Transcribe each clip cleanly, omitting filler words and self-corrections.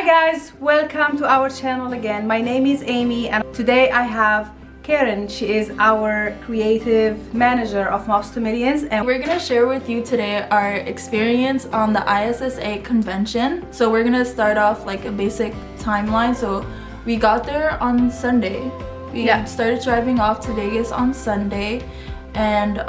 guys, welcome to our channel again. My name is Amy and today I have Karen. She is our creative manager of Mops to Millions, and we're gonna share with you today our experience on the ISSA convention. So we're gonna start off like a basic timeline. So we got there on Sunday. We started driving off to Vegas on Sunday, and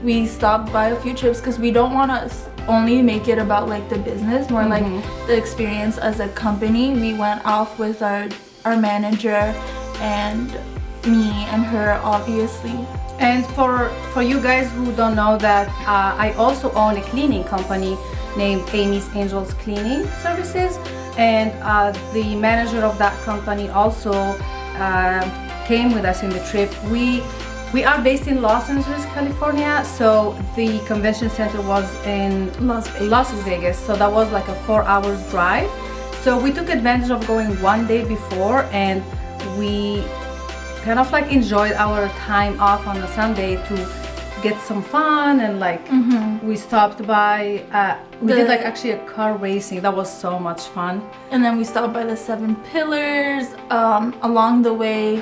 we stopped by a few trips because we don't want to only make it about like the business, more like the experience as a company. We went off with our manager and me and her, obviously. And for you guys who don't know that, I also own a cleaning company named Amy's Angels Cleaning Services, and the manager of that company also came with us in the trip. We are based in Los Angeles, California, so the convention center was in Las Vegas, so that was like a 4 hours drive. So we took advantage of going one day before, and we kind of like enjoyed our time off on a Sunday to get some fun, and like we stopped by, we did like actually a car racing. That was so much fun. And then we stopped by the 7 Pillars along the way.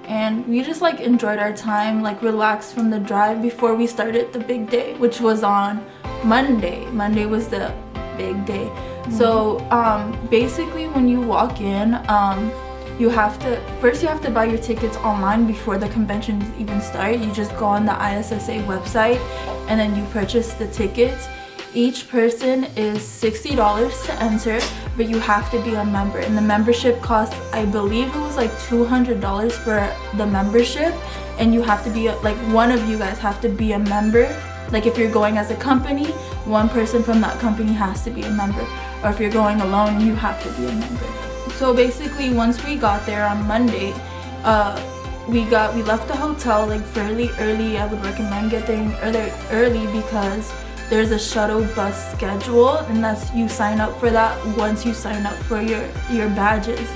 And we just like enjoyed our time, like relaxed from the drive before we started the big day, which was on Monday. Monday was the big day. So basically when you walk in, you have to buy your tickets online before the convention even start. You just go on the ISSA website and then you purchase the tickets. Each person is $60 to enter, but you have to be a member, and the membership costs, I believe it was like $200 for the membership, and you have to be like, one of you guys have to be a member. Like if you're going as a company, one person from that company has to be a member, or if you're going alone, you have to be a member. So basically once we got there on Monday, we left the hotel like fairly early. I would recommend getting early because there's a shuttle bus schedule, and that's, you sign up for that once you sign up for your badges.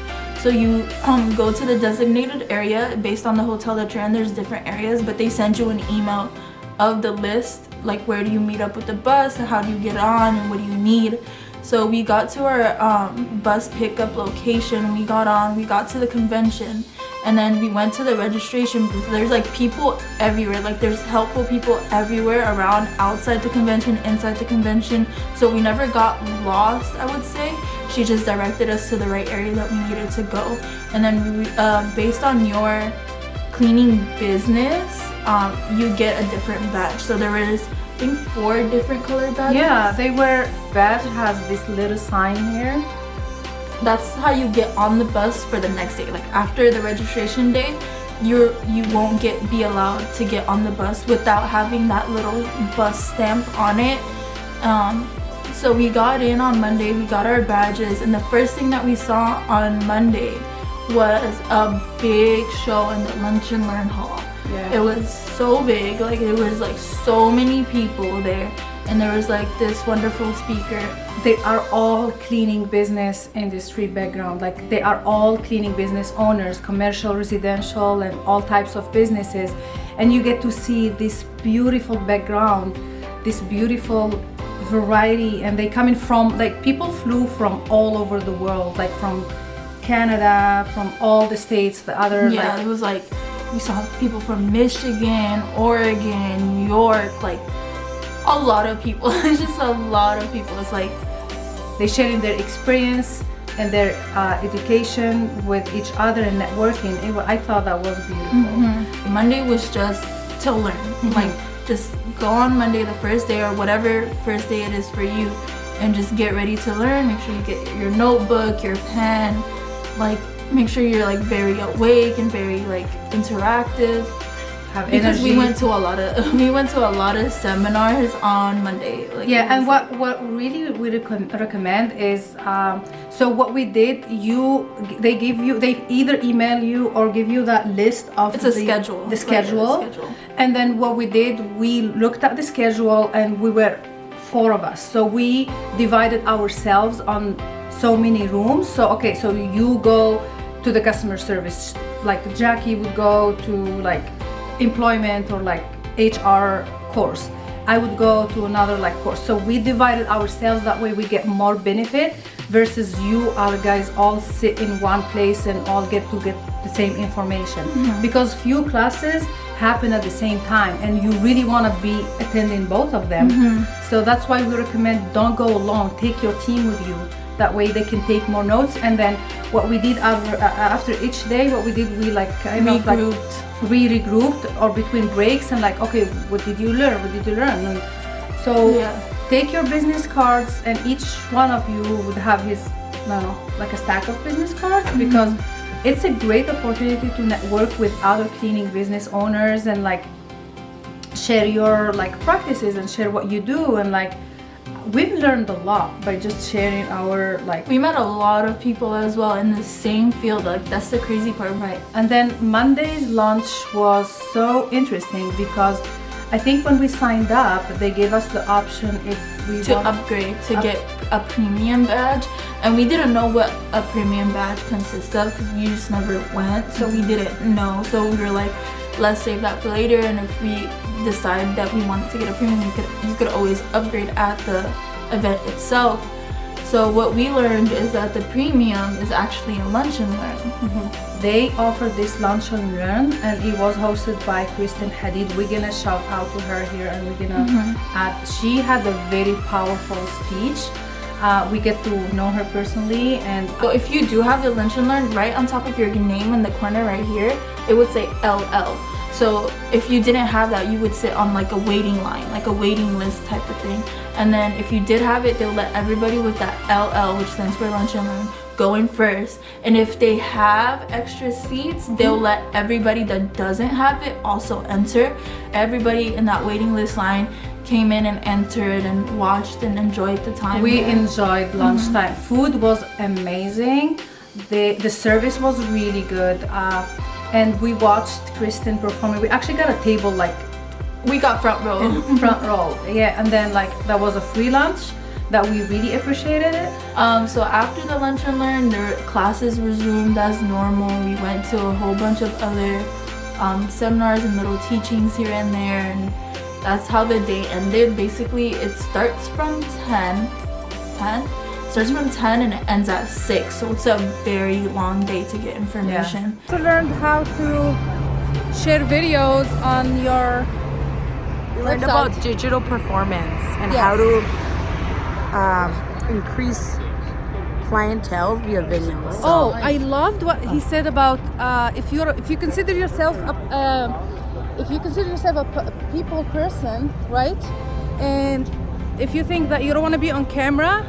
So you go to the designated area based on the hotel that you're in. There's different areas, but they send you an email of the list, like where do you meet up with the bus and how do you get on and what do you need. So we got to our bus pickup location, we got on, we got to the convention, and then we went to the registration booth. There's like people everywhere, like there's helpful people everywhere around, outside the convention, inside the convention. So we never got lost, I would say. She just directed us to the right area that we needed to go. And then we, based on your cleaning business, you get a different badge. So there is, I think, 4 different color badges. Yeah, badge has this little sign here. That's how you get on the bus for the next day. Like after the registration day, you won't be allowed to get on the bus without having that little bus stamp on it. So we got in on Monday, we got our badges, and the first thing that we saw on Monday was a big show in the Lunch and Learn Hall. Yeah. It was so big, like there was like so many people there, and there was like this wonderful speaker. They are all cleaning business industry background, like they are all cleaning business owners, commercial, residential, and all types of businesses. And you get to see this beautiful background, this beautiful variety, and they come in from, like, people flew from all over the world, like from Canada, from all the states, the other, yeah, like, it was like we saw people from Michigan, Oregon, New York, like a lot of people. It's just a lot of people. It's like they sharing their experience and their education with each other and networking. I thought that was beautiful. Monday was just to learn. Like just go on Monday, the first day, or whatever first day it is for you, and just get ready to learn. Make sure you get your notebook, your pen, like make sure you're like very awake and very like interactive. Because we went to a lot of seminars on Monday. Like, yeah, and what really we recommend is, so what we did, they either email you or give you that list of the schedule. And then what we did, we looked at the schedule, and we were 4 of us, so we divided ourselves on so many rooms. So okay, so you go to the customer service, like Jackie would go to like employment or like HR course. I would go to another like course. So we divided ourselves, that way we get more benefit versus you all guys all sit in one place and all get the same information. Because few classes happen at the same time and you really want to be attending both of them. So that's why we recommend don't go alone, take your team with you. That way they can take more notes. And then what we did after each day, what we did, we like kind of like regrouped or between breaks and like, okay, what did you learn? What did you learn? And so take your business cards, and each one of you would have his, like a stack of business cards, because it's a great opportunity to network with other cleaning business owners and like share your like practices and share what you do. And like we've learned a lot by just sharing our like, we met a lot of people as well in the same field. Like that's the crazy part. Right. And then Monday's lunch was so interesting because I think when we signed up, they gave us the option if we to upgrade to get a premium badge, and we didn't know what a premium badge consists of because we just never went, so we didn't know. So we were like, let's save that for later, and if we decide that we wanted to get a premium, you could always upgrade at the event itself. So what we learned is that the premium is actually a lunch and learn. They offered this lunch and learn, and it was hosted by Kristen Hadid. We're gonna shout out to her here, and we're gonna add. She had a very powerful speech. We get to know her personally, and so if you do have the lunch and learn, right on top of your name in the corner right here, it would say LL. So if you didn't have that, you would sit on like a waiting line, like a waiting list type of thing. And then if you did have it, they'll let everybody with that LL, which stands for lunch and learn, go in first. And if they have extra seats, they'll let everybody that doesn't have it also enter. Everybody in that waiting list line came in and entered and watched and enjoyed the time. We enjoyed lunchtime. Food was amazing. The service was really good. And we watched Kristen performing. We actually got a table like, we got front row. Front row, yeah. And then like that was a free lunch that we really appreciated it. So after the lunch and learn, their classes resumed as normal. We went to a whole bunch of other seminars and little teachings here and there, and that's how the day ended. Basically, it starts from 10. Starts from 10 and it ends at 6, so it's a very long day to get information. To learn how to share videos on your We learned about digital performance and how to increase clientele via videos. So, Oh, I loved what he said about if you consider yourself a people person, right? And if you think that you don't want to be on camera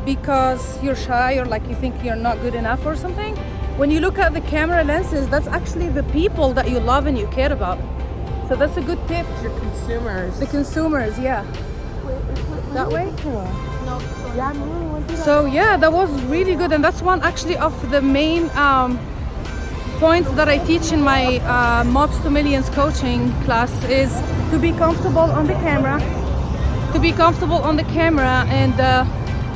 because you're shy or like you think you're not good enough or something, when you look at the camera lenses, that's actually the people that you love and you care about. So that's a good tip. your consumers. The consumers, yeah. That way? Yeah, So yeah, that was really good, and that's one actually of the main points that I teach in my Mobs to Millions coaching class is to be comfortable on the camera, and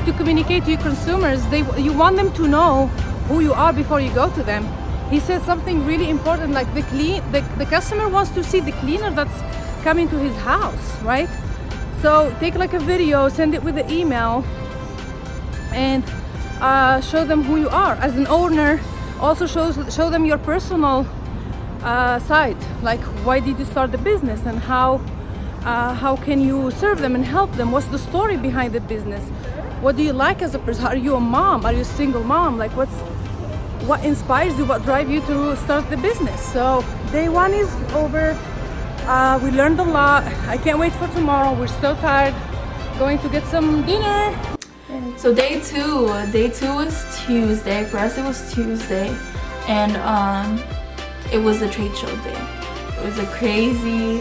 to communicate to your consumers. You want them to know who you are before you go to them. He said something really important, like the customer wants to see the cleaner that's coming to his house, right? So take like a video, send it with the email, and show them who you are as an owner. Also show them your personal side, like why did you start the business and how can you serve them and help them? What's the story behind the business? What do you like as a person? Are you a mom? Are you a single mom? Like what inspires you? What drives you to start the business? So day one is over. We learned a lot. I can't wait for tomorrow. We're so tired. Going to get some dinner. So day two was Tuesday. For us, it was Tuesday, and it was the trade show day. It was a crazy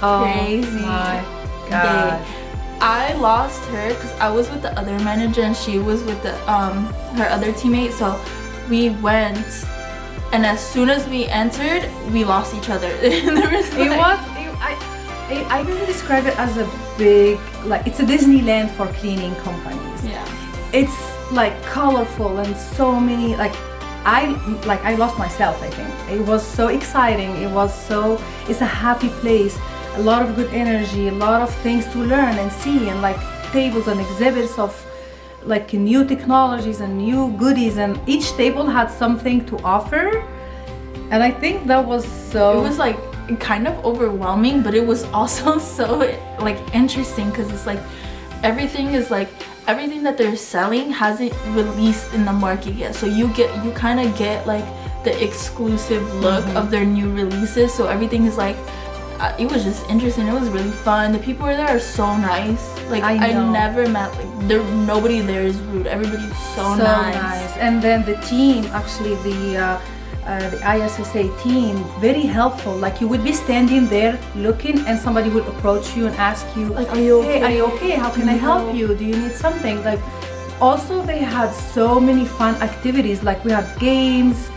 my God. day. I lost her because I was with the other manager and she was with the her other teammate. So we went, and as soon as we entered, we lost each other. I really describe it as a big, like it's a Disneyland for cleaning companies. Yeah. It's like colorful and so many, like I lost myself, I think. It was so exciting. It's a happy place, a lot of good energy, a lot of things to learn and see, and like tables and exhibits of like new technologies and new goodies, and each table had something to offer. And I think that was so... It was like kind of overwhelming, but it was also so like interesting, because it's like everything that they're selling hasn't released in the market yet, so you kind of get like the exclusive look of their new releases. So everything is like it was just interesting. It was really fun. The people there are so nice. Like I never met nobody there is rude. Everybody's so nice. And then the team, actually the ISSA team, very helpful. Like you would be standing there looking, and somebody would approach you and ask you, like, are you okay? Hey, are you okay? How can I help you? Do you need something? Like, also they had so many fun activities. Like we had games,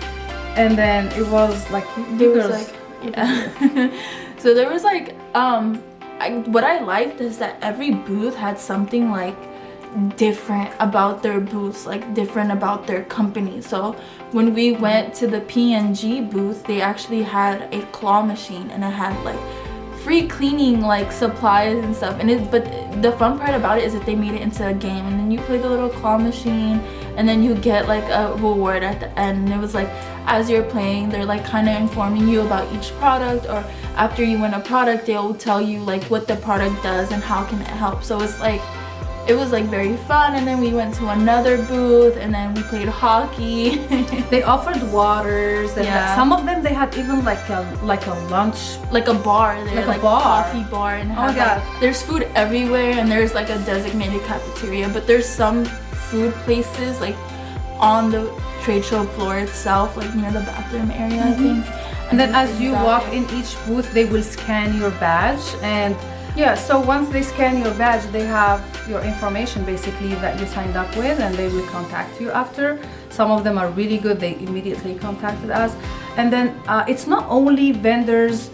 and then it was like so there was like what I liked is that every booth had something like different about their booths, like different about their company. So when we went to the P&G booth, they actually had a claw machine, and it had like free cleaning like supplies and stuff. And but the fun part about it is that they made it into a game, and then you play the little claw machine, and then you get like a reward at the end. And it was like, as you're playing, they're like kind of informing you about each product, or after you win a product, they'll tell you like what the product does and how can it help. So it's like, it was like very fun. And then we went to another booth, and then we played hockey. They offered waters, and some of them they had even like a lunch, like a bar there, like a bar, coffee bar. And there's food everywhere, and there's like a designated cafeteria, but there's some food places like on the trade show floor itself, like near the bathroom area, I think. And then as you walk in each booth, they will scan your badge. And yeah, so once they scan your badge, they have your information basically that you signed up with, and they will contact you after. Some of them are really good. They immediately contacted us. And then it's not only vendors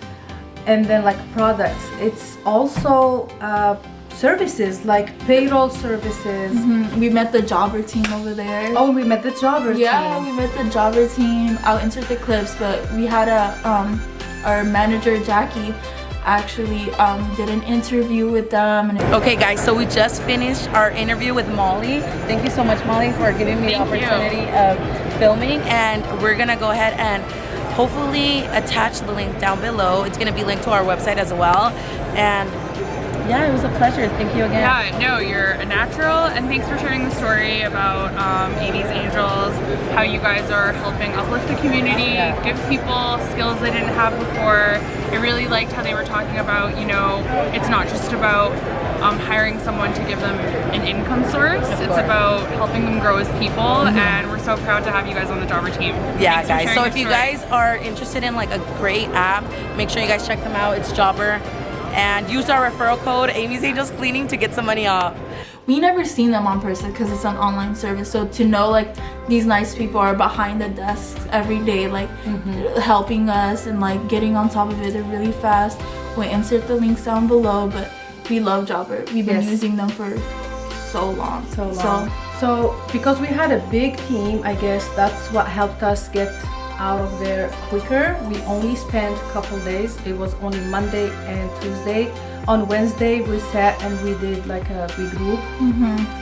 and then like products, it's also services like payroll services. We met the jobber team over there. Oh, we met the jobber team. Yeah, we met the jobber team. I'll insert the clips, but we had our manager Jackie actually did an interview with them. And okay guys, so we just finished our interview with Molly. Thank you so much, Molly, for giving me the opportunity of filming, and we're gonna go ahead and hopefully attach the link down below. It's gonna be linked to our website as well. And yeah, it was a pleasure. Thank you again. Yeah, no, you're a natural, and thanks for sharing the story about Amy's Angels, how you guys are helping uplift the community, give people skills they didn't have before. I really liked how they were talking about, you know, it's not just about hiring someone to give them an income source. It's about helping them grow as people, and we're so proud to have you guys on the Jobber team. Yeah, guys, so if you guys are interested in like a great app, make sure you guys check them out. It's Jobber. And use our referral code Amy's Angels Cleaning to get some money off. We never seen them on person because it's an online service. So to know like these nice people are behind the desks every day, like helping us and like getting on top of it. They're really fast. We'll insert the links down below. But we love Jobber. We've been using them for so long. So because we had a big team, I guess that's what helped us get out of there quicker. We only spent a couple days. It was only Monday and Tuesday. On Wednesday we sat and we did like a regroup,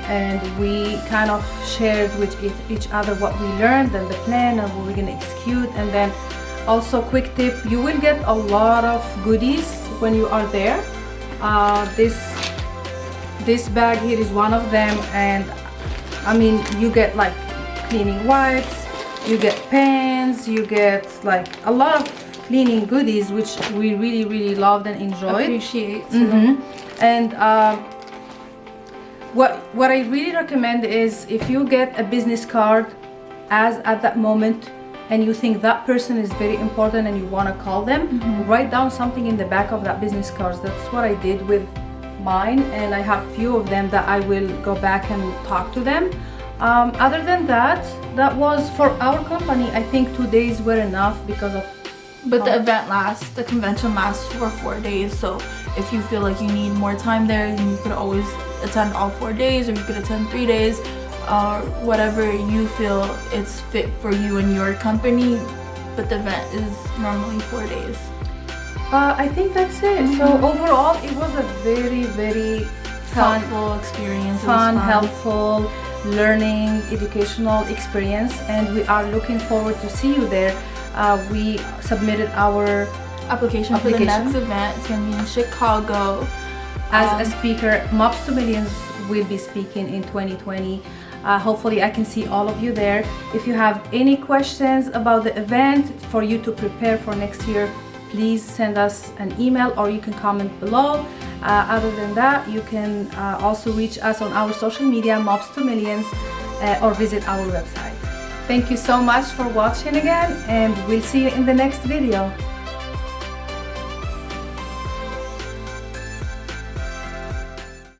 and we kind of shared with each other what we learned and the plan and what we're gonna execute. And then also, quick tip, you will get a lot of goodies when you are there. This bag here is one of them, and I mean, you get like cleaning wipes, you get pens, you get like a lot of cleaning goodies, which we really loved and enjoyed. Appreciate. And what I really recommend is, if you get a business card as at that moment and you think that person is very important and you want to call them, write down something in the back of that business card. That's what I did with mine, and I have few of them that I will go back and talk to them. Other than that, that was for our company. I think 2 days were enough because of... But the convention lasts for 4 days. So if you feel like you need more time there, then you could always attend all 4 days, or you could attend 3 days, or whatever you feel it's fit for you and your company. But the event is normally 4 days. I think that's it. So overall, it was a very helpful experience. Fun, helpful. learning, educational experience, and we are looking forward to see you there. We submitted our Application for the next event. It's going to be in Chicago. As a speaker. Mobs to Millions will be speaking in 2020. Hopefully I can see all of you there. If you have any questions about the event for you to prepare for next year, please send us an email or you can comment below. Other than that, you can also reach us on our social media, Mobs to Millions, or visit our website. Thank you so much for watching again, and we'll see you in the next video.